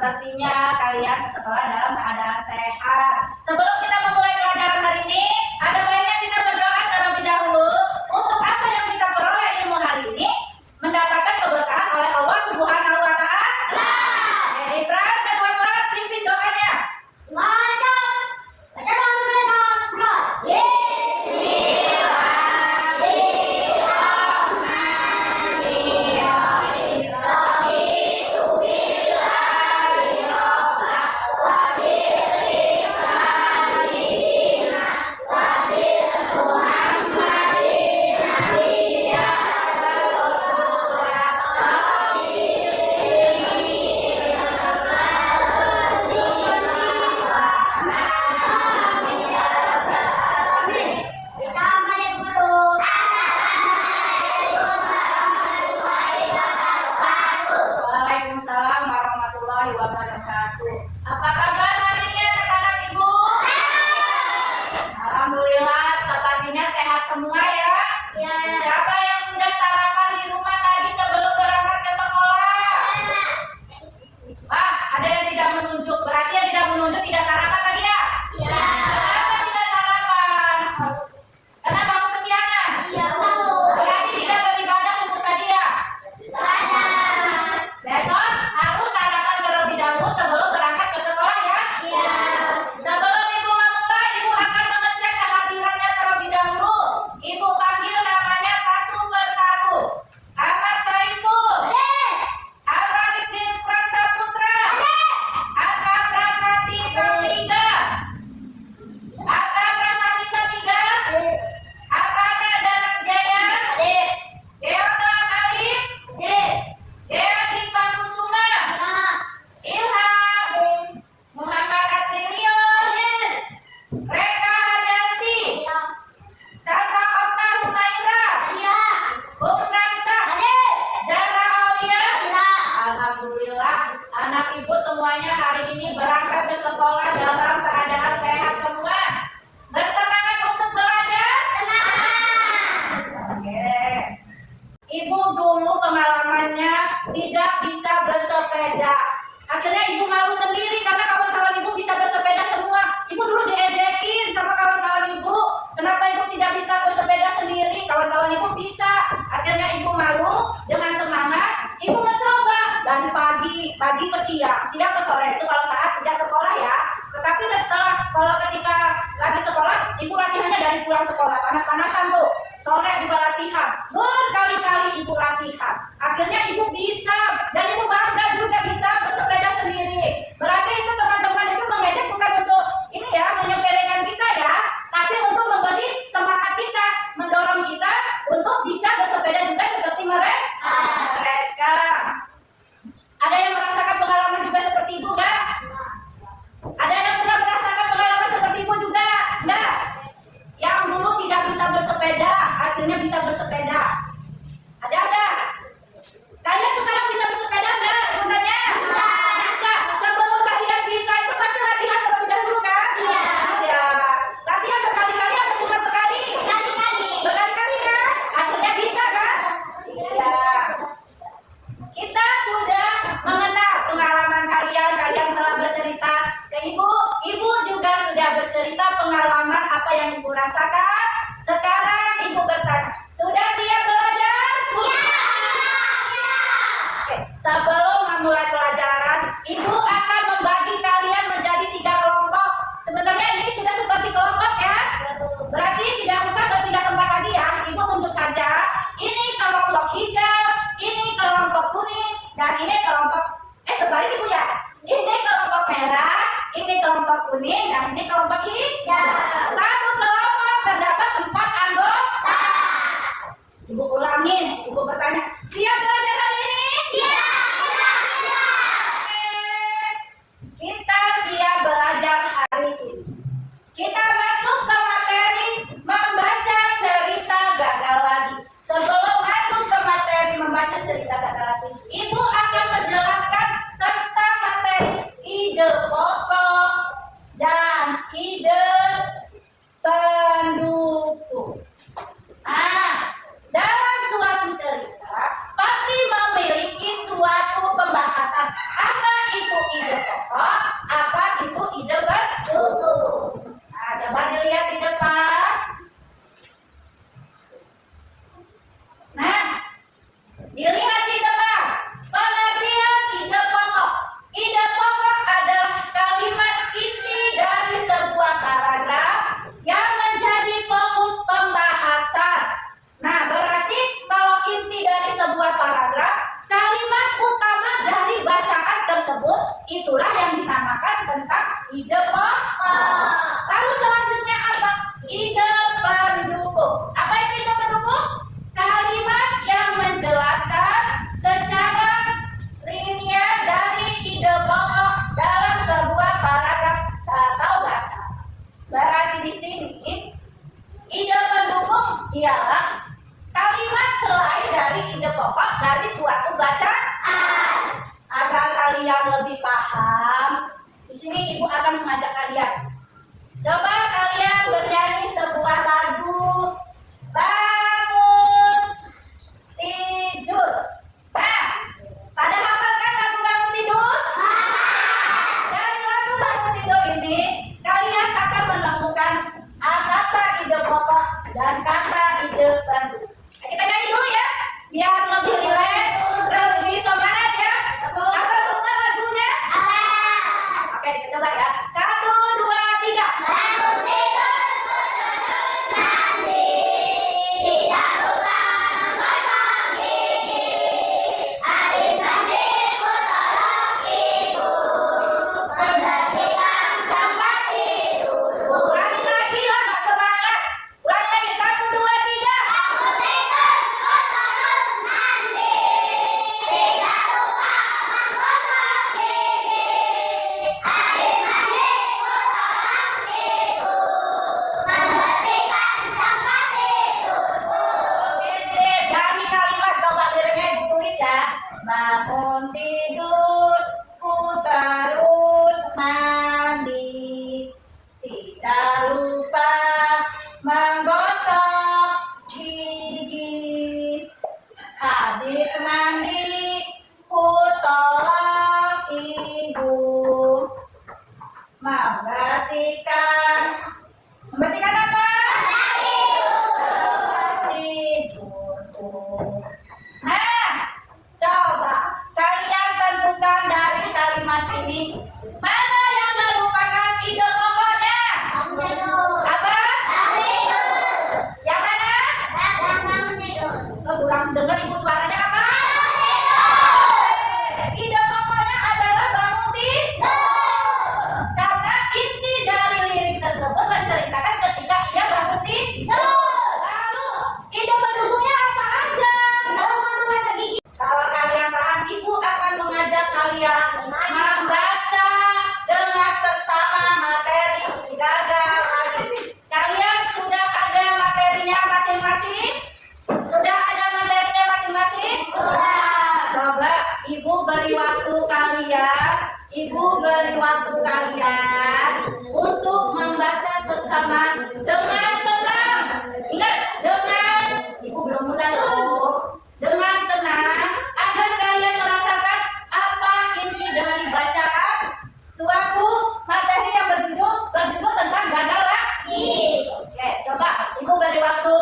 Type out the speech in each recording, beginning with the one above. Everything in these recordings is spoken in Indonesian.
Sepertinya kalian ke sekolah dalam keadaan sehat. Sebelum kita memulai pelajaran hari ini, ada baiknya kita berdoa terlebih dahulu untuk apa yang kita peroleh ilmu hari ini mendapatkan keberkahan oleh Allah Subhanahu wa Ta'ala. Jadi peran kedua kelas pimpin doanya. Semuanya baca Al-Quran. Waalaikumsalam warahmatullahi wabarakatuh. Apa kabar hari ini anak-anak ibu? Alhamdulillah, sepertinya sehat semua ya. Siapa yang sudah sarapan di rumah tadi sebelum berangkat ke sekolah? Wah, ada yang tidak menunjuk. Berarti yang tidak menunjuk tidak sarapan tadi ya? Kenapa tidak sarapan? Karena kamu kesiangan? Berarti tidak beribadah subuh tadi ya? Besok harus sarapan terlebih dahulu sebelum berangkat ke sekolah ya? Sebelum ibu memulai, ibu akan mengecek kehadirannya terlebih dahulu. Ibu panggil namanya satu persatu. Ahmad Saiful, Alvaris Dirpran Saputra, Arka Prasati Sapiga, Arka Prasati Sapiga, Arkana Dananjaya, Georla Alif, Gerdi Pangkusuma, Ilham, Muhammad Atrilion, Reka Haryanti, Sasa Okta Humaira, Umransa, Zara Aulia. Alhamdulillah, anak ibu semuanya hari ini berangkat ke sekolah dalam keadaan sehat semua. Bersemangat untuk belajar? Oke. Ibu dulu pengalamannya tidak bisa bersepeda. Akhirnya ibu malu sendiri karena kawan-kawan ibu bisa bersepeda semua. Ibu dulu diejekin sama kawan-kawan ibu. Kenapa ibu tidak bisa bersepeda sendiri? Kawan-kawan ibu bisa. Akhirnya ibu malu, dengan semangat ibu mencoba dari pagi ke siang ke sore, itu kalau saat tidak sekolah ya. Tetapi kalau ketika lagi sekolah, ibu latihannya dari pulang sekolah, panas-panasan tuh. Sore juga latihan, berkali-kali ibu latihan. Akhirnya ibu bisa, dan ibu bangga juga bisa bersepeda sendiri. Berarti itu teman-teman itu mengejek bukan untuk ini ya, menyepelekan kita ya, tapi untuk memberi semangat kita, mendorong kita untuk bisa bersepeda juga seperti mereka. Ada yang merasakan pengalaman juga seperti ibu nggak? Ada yang pernah merasakan pengalaman seperti ibu juga? Nggak? Yang dulu tidak bisa bersepeda, akhirnya bisa bersepeda. Ada nggak? Kalian sekarang bisa bersepeda nggak? Ibu tanya. Bisa. Sebelum kalian bisa itu pasti latihan terlebih dahulu kan? Iya. Latihan berkali-kali atau cuma sekali? Berkali-kali kan? Akhirnya bisa kan? Iya. Kita sudah mengenal pengalaman kalian telah bercerita ke ibu. Ibu juga sudah bercerita pengalaman apa yang ibu rasakan. Sekarang ibu bertanya, sudah siap belajar? Oke, sebelum memulai pelajaran, ibu akan membagi kalian menjadi 3 kelompok. Sebenarnya ini sudah seperti kelompok ya. Berarti tidak usah berpindah tempat lagi ya. Ibu tunjuk saja. Ini kelompok hijau, ini kelompok kuning, dan ini kelompok terbalik ibu ya. Ini kelompok merah, ini kelompok kuning, dan ini kelompok hijau. Satu kelompok terdapat 4 anggota. Ibu ulangin, ibu bertanya, siap belajar hari ini? Siap. Kita siap belajar hari ini. Kita masuk ke materi membaca cerita gagal lagi. Sebelum masuk ke materi membaca cerita gagal lagi, ibu akan menjelaskan tentang materi ide pokok dan ide pendukung. Dalam suatu cerita pasti memiliki suatu pembahasan. Apa itu ide ide pokok. Lalu selanjutnya apa? Ide pendukung. Apa itu ide pendukung? Kalimat yang menjelaskan secara linear dari ide pokok dalam sebuah paragraf atau baca. Berarti di sini ide pendukung ialah kalimat selain dari ide pokok dari suatu bacaan. Agar kalian lebih paham, di sini ibu akan mengajak kalian. Coba kalian bernyanyi sebuah lagu. Bangun tidur. Nah, pada hafal kan lagu bangun tidur? Dari lagu bangun tidur ini, kalian akan menemukan kata ide pokok dan kata ide pendukung. Kita nyanyi dulu ya, biar lebih rileks, lebih semangat ya. Apa semua lagunya? Oke, kita coba ya. 1, 2, 3. Bangun tidur, mandi, tidak lupa memasang gigi. Habis mandi, tolong ibu membersihkan tempat tidur. Ulangi lagi lah, Mbak semangat. Ulangi lagi 1, 2, 3. Bangun tidur, terus mandi, tidak lupa menggosok gigi. Habis mandi, tolong ibu membersihkan tempat tidurku. Oke, sip. Dari kalimat coba liriknya ibu tulis ya. Bangun tidur, ku terus mandi, tidak lupa menggosok gigi. Habis mandi, ku tolong ibu membersihkan apa? Tidurku. Nah, coba kalian tentukan dari kalimat ini mana yang merupakan ide pokoknya? Apa? Yang mana? Oh, kurang dengar ibu suaranya apa? Ide pokoknya adalah bangun tidur. Karena inti dari lirik tersebut menceritakan ketika ia bangun tidur. Lalu ide pendukungnya apa aja? Kalau kalian paham, ibu akan mengajak kalian membaca dengan sesama materi. Tidak ada lagi. Kalian sudah ada materinya masing-masing? Sudah ada materinya masing-masing? Coba ibu beri waktu kalian untuk membaca sesama dengan tenang. Ingat, ibu belum mulai loh. Dengan tenang agar kalian merasakan apa inti dari bacaan suatu materi yang berjudul tentang gagal lagi. Oke, coba ibu beri waktu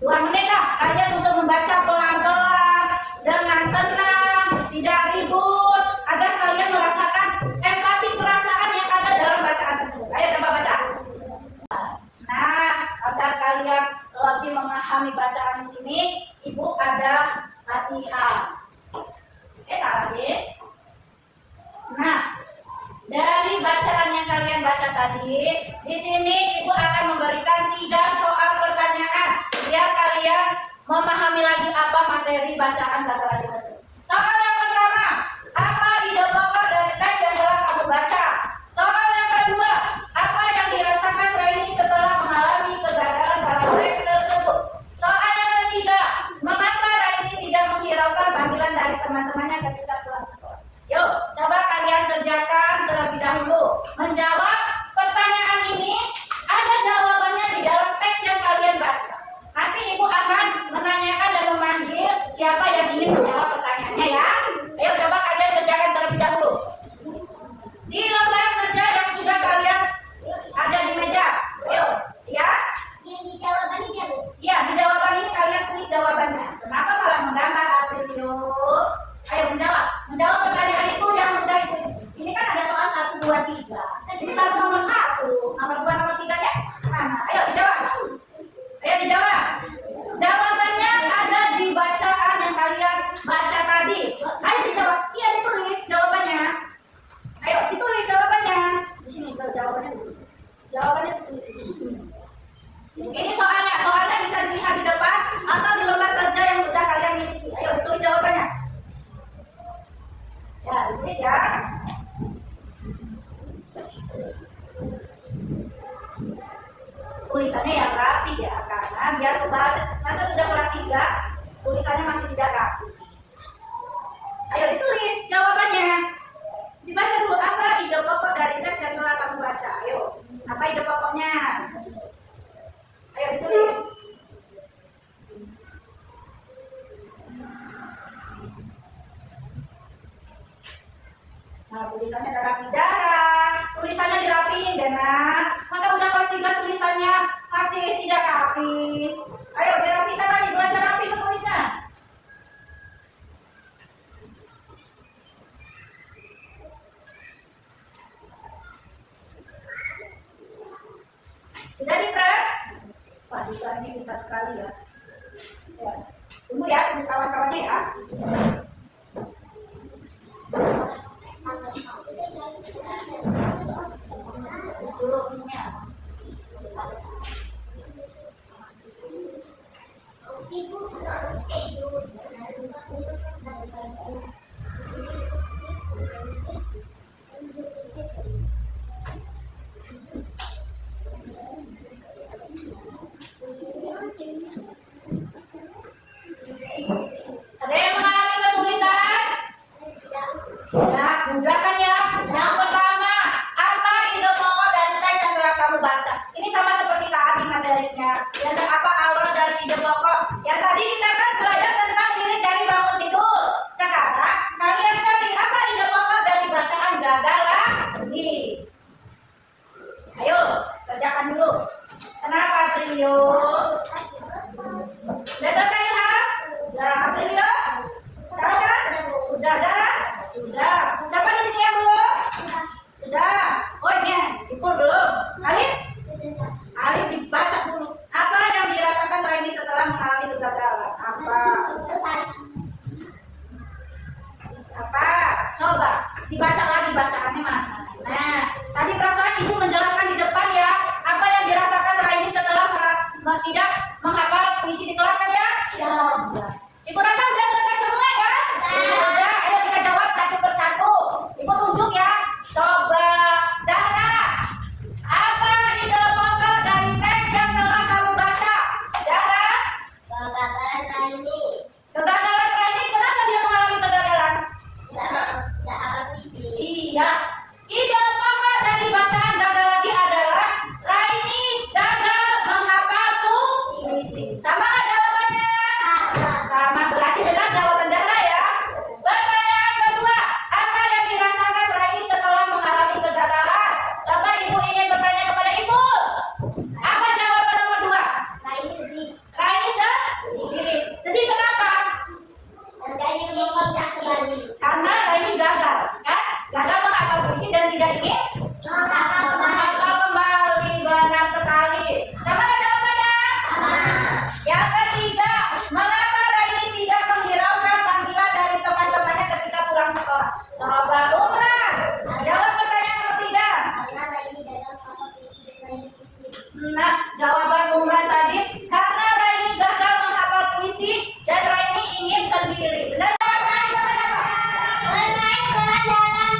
2 menit lah kalian untuk membaca pelan-pelan dengan tenang, tidak ribut, agar kalian merasakan empati perasaan yang ada dalam bacaan tersebut. Ayo coba baca. Nah, agar kalian lebih memahami bacaan ini, ibu ada latihan. Salah ya. Nah, dari bacaan yang kalian baca tadi, di sini ibu akan memberikan 3 soal pertanyaan biar kalian memahami lagi apa materi bacaan gagal lagi tersebut. Soal yang pertama, apa ide pokok dari teks yang telah kamu baca? Soal yang kedua, apa yang dirasakan Raini setelah mengalami kegagalan dalam teks tersebut? Soal yang ketiga, mengapa Raini tidak menghiraukan panggilan dari teman-temannya ketika pulang sekolah? Yuk, coba kalian kerjakan terlebih dahulu. Menjawab pertanyaan ini, ada jawabannya di dalam teks yang kalian baca. Nanti ibu akan menanyakan dan memanggil siapa yang ingin menjawab pertanyaannya ya. Ayo coba kalian kerjakan terlebih dahulu. Di lembar kerja yang sudah kalian ada di meja. Ayo, ya. Iya, di jawaban ini kalian tulis jawabannya. Kenapa malah menggambar Aprilio? Ayo menjawab. Menjawab pertanyaan itu yang sudah itu. Ini kan ada soal 1, 2, 3. Jadi baru nomor 1, nomor 2, nomor 3 ya. Mana? Ayo dijawab. Ayo dijawab. Jawabannya ada di bacaan yang kalian baca tadi. Ayo dijawab. Iya ditulis jawabannya. Ayo ditulis jawabannya. Di sini terjawab. Tulis ya. Tulisannya yang rapi ya, karena biar kebaca. Masa sudah kelas 3, tulisannya masih tidak rapi. Ayo ditulis jawabannya. Dibaca dulu, apa ide pokok dari teks yang telah kamu baca? Ayo, apa ide pokoknya? Ayo ditulis. Nah, tulisannya ada rapi, jarang. Tulisannya dirapiin deh, nak. Masa udah kelas 3 tulisannya masih tidak rapi? Ayo dirapikan lagi, belajar rapi menulisnya. Sudah diprak? Wah, ini pintar sekali ya. Ya. Tunggu ya, tunggu kawan-kawannya ya. Dulu minumnya. Ibu harus tidur. Ada yang mengalami kesulitan? Ya, mudah kan ya? Yang pertama, apa ide pokok dari teks yang telah kamu baca? Ini sama seperti tadi materinya. Yang apa awal dari ide pokok? Yang tadi kita kan belajar tentang diri dari bangun tidur. Sekarang kalian cari apa ide pokok dari bacaan gagal lagi. Ayo, kerjakan dulu. Kenapa Trio? Udah selesai ha? Udah Trio? Selesai? Sudah Zara? Sudah. Siapa di sini yang belum? Sudah. Oh ini, Ipul belum. Alif? Alif dibaca dulu. Apa yang dirasakan Raini setelah mengalami kegagalan? Apa? Apa? Coba dibaca lagi bacaannya mana? Nah, tadi perasaan ibu menjelaskan di depan ya. Apa yang dirasakan Raini setelah tidak menghafal puisi di kelas kan ya? Ya. Ibu rasa udah selesai semua ya? Sudah. Ayo kita jawab satu persatu. Ibu tunjuk ya. Coba Zahra. Apa ide pokok dari teks yang telah kamu baca? Zahra? Kegagalan Raini. Kegagalan Raini, kenapa dia mengalami kegagalan? Tidak apa puisi. Iya. Ide pokok dari bacaan gagal lagi adalah Raini gagal menghafal puisi. Sama nggak jawabannya? Sama, berarti benar jawaban Zahra ya. Pertanyaan kedua, apa yang dirasakan Raini setelah mengalami kegagalan? Coba ibu ingin bertanya kepada ibu. Apa jawaban nomor 2? Raini sedih. Raini sedih. Sedih kenapa? Raini ingin tidak kembali. Karena Raini gagal, kan? Gagal menghafal puisi dan tidak ingin menghafal kembali. Benar sekali. Sama nggak jawabannya? Yang ketiga, mengapa Raini tidak menghiraukan panggilan dari teman-temannya ketika pulang sekolah? Coba Umran, jawab pertanyaan nomor 3. Karena Raini gagal menghafal puisi dan Raini sedih. Nah, jawaban Umran tadi karena Raini gagal menghafal puisi dan Raini ingin sendiri. Benar? Bermain pelan dalam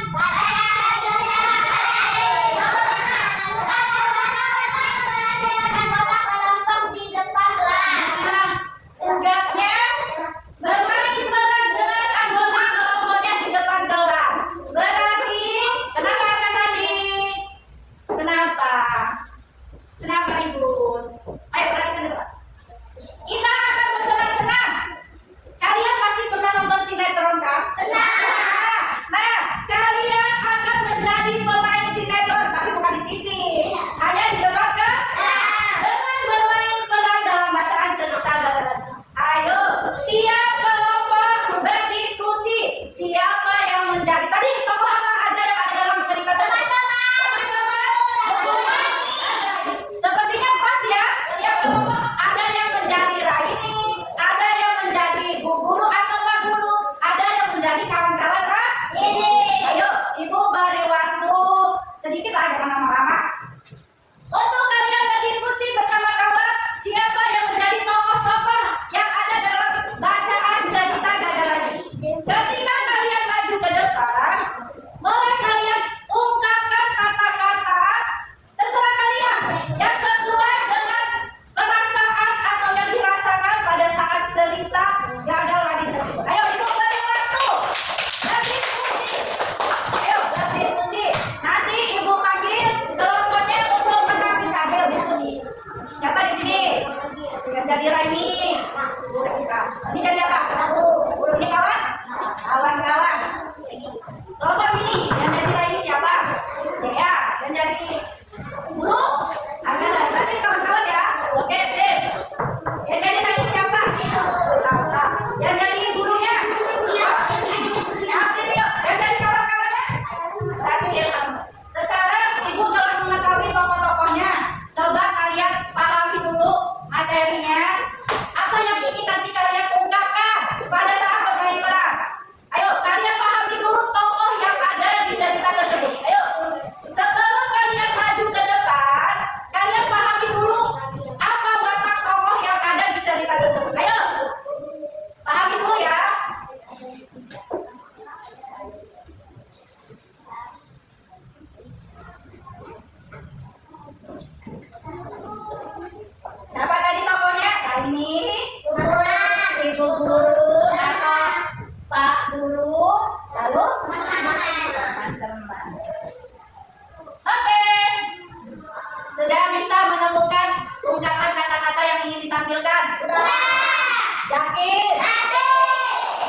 Siapa tadi tokohnya? Ini Kumpulan. Ibu Guru atau Pak Guru, lalu teman-teman. Oke, sudah bisa menemukan ungkapan kata-kata yang ingin ditampilkan? Yakin?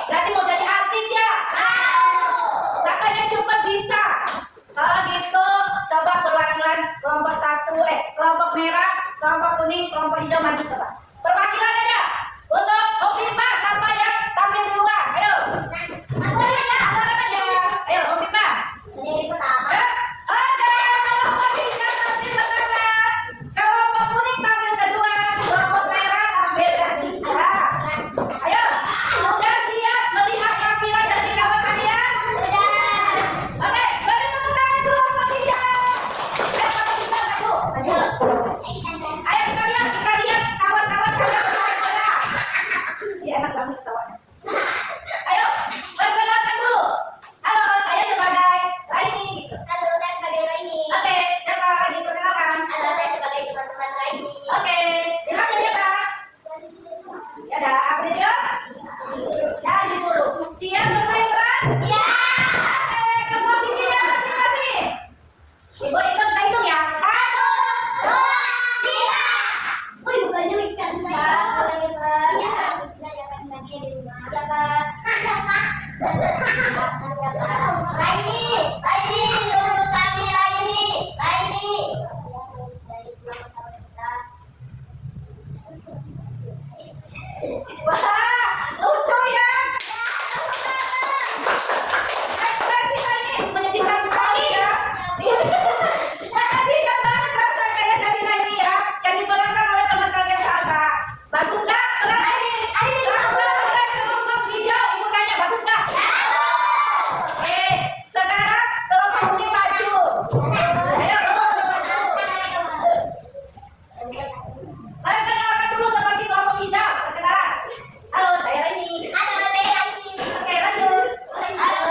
Berarti mau jadi artis ya? Makanya cepat bisa. Kalau gitu, coba perwakilan kelompok kelompok merah, kelompok kuning, kelompok hijau maju coba. Perwakilan aja. Untuk Opima siapa yang tampil duluan? Ayo. Orang aja. Ayo Opima. Sendiri pertama. Oke, kelompok hijau tampil pertama. Kelompok kuning tampil kedua. Kelompok merah tampil ketiga. Ayo, sudah siap melihat tampilan dari kawan kalian? Oke, beri tepuk tangan dulu kelompok hijau. Ayo kelompok hijau maju. Ayo kita lihat kawan-kawan kalian bermain. Iya enak banget ketawanya. Ayo, perkenalkan dulu. Halo, saya sebagai Raini. Halo, saya sebagai Raini. Oke, siapa lagi perkenalkan? Halo, saya sebagai teman-teman Raini. Oke, Ilham jadi apa? Ya ada Aprilia. Jadi dulu. Siap bermain peran? Ya. Oke, ke posisinya masing-masing. Ibu ikut kita hitung ya. 1, 2, 3. Wih, bukannya lincah Ya, ya. boleh ya, Pak. Iya, sudah dapat bagian di rumah. Ya, Pak. Raini, Raini, tunggu kami Raini, Raini. Wah, lucu ya. Ekspresi Raini menyedihkan sekali ya. Menyedihkan banget rasa kayak dari Raini ya. Yang diperankan oleh teman kalian Sasa. Bagus nggak? Kelas ini. Langsung ke kelompok hijau. Ibu tanya bagus nggak? Oke, sekarang kelompok kuning maju. Ayo kelompok maju. Ayo kenalkan dulu seperti kelompok hijau. Perkenalan. Halo, saya Raini. Halo, saya Raini. Oke, lanjut. Halo,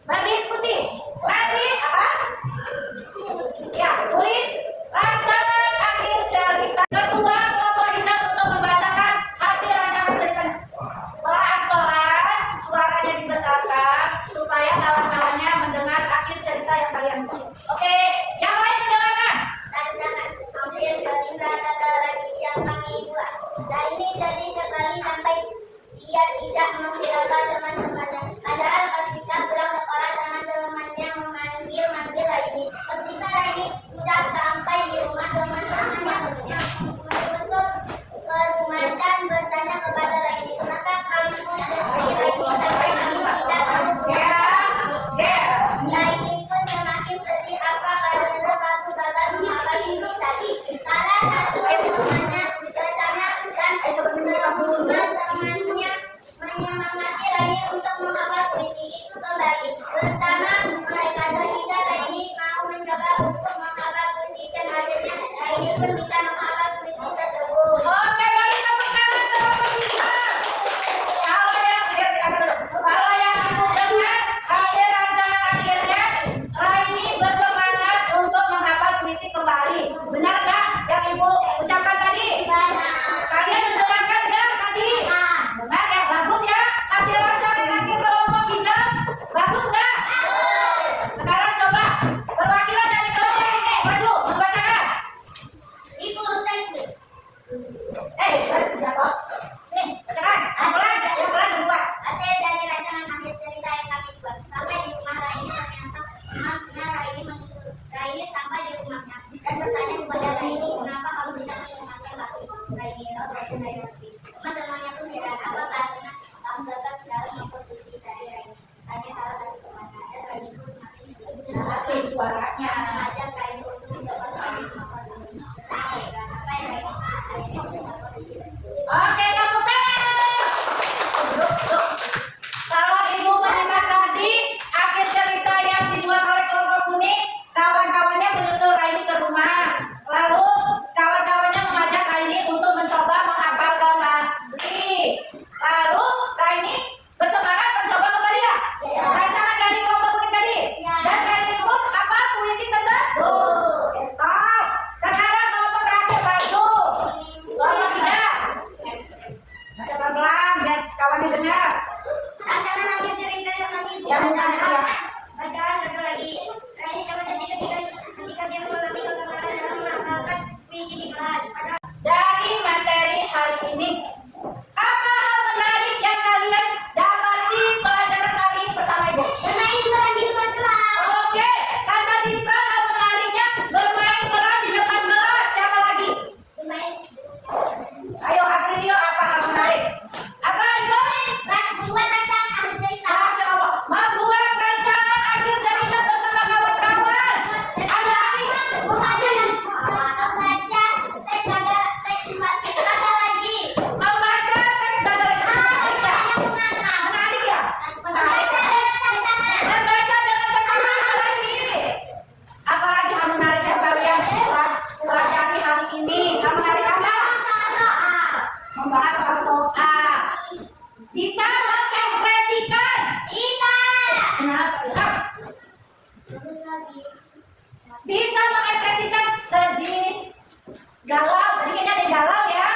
berdiskusi. Nanti apa? Ya, tulis rancangan akhir cerita. Kedua, kelompok hijau untuk membacakan hasil rancangan ceritanya. Pelan-pelan suaranya dibesarkan supaya kawan-kawannya mendengar akhir cerita yang kalian buat. Oke, yang lain mendengarkan. Rancangan akhir cerita kata lagi yang kami buat. Raini jadi sekali sampai dia tidak menghiraukan teman-temannya. Padahal ketika pulang sekolah teman-temannya memanggil Raini. Ketika Raini sudah sampai di rumah teman-temannya menutup ke rumah dan bertanya kepada Raini, kenapa kamu dari Raini sampai ini tidak mau pulang? Raini pun semakin sedih apa karena kamu gagal menghafal ini tadi. Salah satu temannya bertanya dan teman-temannya menyemangati Raini untuk menghafal puisi itu kembali. Bersama mereka bertiga, Raini mau mencoba untuk menghafal puisi dan akhirnya Raini pun bisa menghafal puisi tersebut. Oke, bagi tepuk tangan kelompok hijau. Kalau yang ibu dengar hasil rancangan akhirnya, Raini bersemangat untuk menghafal puisi kembali. Benar nggak yang ibu ucapkan tadi? Kalian mendengarkan nggak tadi? Benar ya, bagus ya. Hasil rancangan akhir kelompok hijau, bagus nggak? Sekarang coba perwakilan dari kelompok ini maju membacakan. Ibu saya Jatuh. Sini, bacakan. Yang pelan berdua. hasil dari rancangan akhir cerita yang kami buat. Sampai di rumah Raini ternyata temannya Raini sampai di rumahnya dan bertanya kepada Raini, kenapa kamu bisa menyenangkan waktu Raini dari sepi. Teman-temannya pun heran apa karena kamu gagal dalam memproduksi dari Raini. Tanya salah satu temannya dan Raini pun makin sedih. Tapi suaranya. Mengajak Raini untuk mencoba menghafal puisi. Sampai Raini akhirnya bisa memproduksi. Oke, tepuk tangan. Duduk. Kalau ibu menyimak tadi akhir cerita yang dibuat oleh kelompok kuning, kawan-kawannya menyusul Raini ke rumah. Lalu kawan-kawannya mengajak Raini untuk mencoba menghafal kembali. Lalu Raini bersemangat mencoba kembali ya. Rancangan dari kelompok kuning tadi. Dan Raini pun hafal puisi tersebut. Top. Sekarang kelompok terakhir maju. Kelompok tiga. Baca pelan-pelan biar kawannya dengar. Rancangan akhir cerita yang kami Yang bukan dia. bacaan satu lagi. Raini sama jadi ketika dia mengalami kegagalan dalam menghafalkan puisi di kelas. Dari materi hari ini, apa hal menarik yang kalian dapati pelajaran hari ini bersama ibu? Bermain peran di depan kelas. Oke, kata Dipra hal menariknya bermain peran di depan kelas. Siapa lagi? Bermain. Ayo Aprilio, apa hal menarik? Apa ibu? Buat rancangan akhir cerita. Masya Allah, membuat rancangan akhir cerita bersama kawan-kawan. Ada lagi? Ada lagi. Membaca teks dari menarik ya? Menarik. Membaca dengan seksama lagi. Apalagi hal menarik yang kalian pelajari hari ini? Hal menarik apa? Membahas soal bisa mengekspresikan. Kenapa? Bisa mengekspresikan sedih, galau. Tadi kayaknya ada galau ya.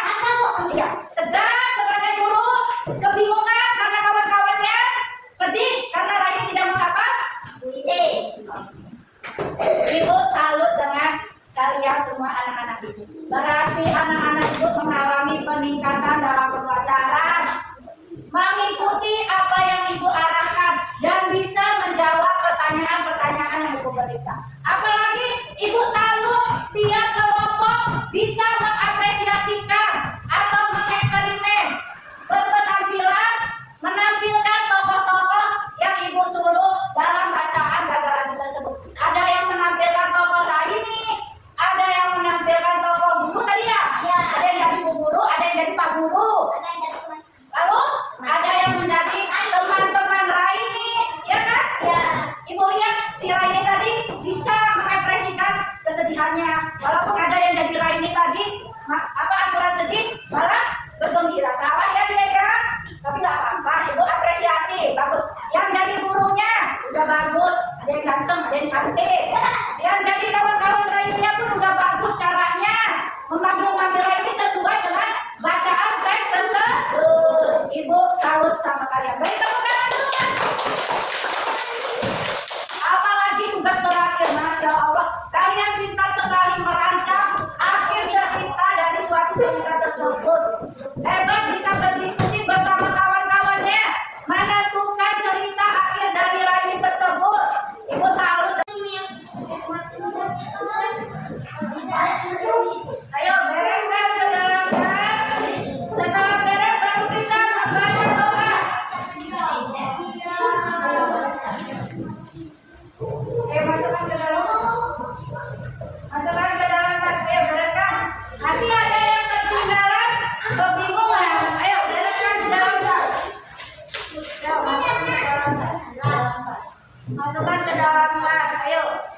Iya. Tegas sebagai guru, kebingungan karena kawan-kawannya, sedih karena Raini tidak menghafal. Ibu salut dengan kalian semua anak-anak ibu. Berarti anak-anak ibu mengalami peningkatan dalam pembelajaran, mengikuti apa yang ibu arahkan dan bisa menjawab pertanyaan-pertanyaan yang ibu berikan. Apalagi ibu salut tiap kelompok bisa dan cantik. Ya, jadi kawan-kawan Raininya pun udah bagus caranya memanggil-manggil Raini sesuai dengan bacaan teks tersebut. Ibu salut sama kalian. Beri tepuk tangan dulu. Apalagi tugas terakhir, Masya Allah. Kalian pintar sekali merancang akhir cerita dari suatu cerita tersebut. Hebat, bisa berdiskusi bersama kawan-kawannya menentukan cerita akhir dari Raini tersebut. Ibu salut. Ayo bereskan ke dalam kelas. Setelah beres baru kita membaca doa. Ayo masukkan ke dalam. Masukkan ke dalam kelas. Ayo bereskan. Nanti ada yang ketinggalan, kebingungan. Ayo bereskan di dalam kelas. Ayo masukkan ke dalam kelas. Masukkan ke dalam kelas. Ayo.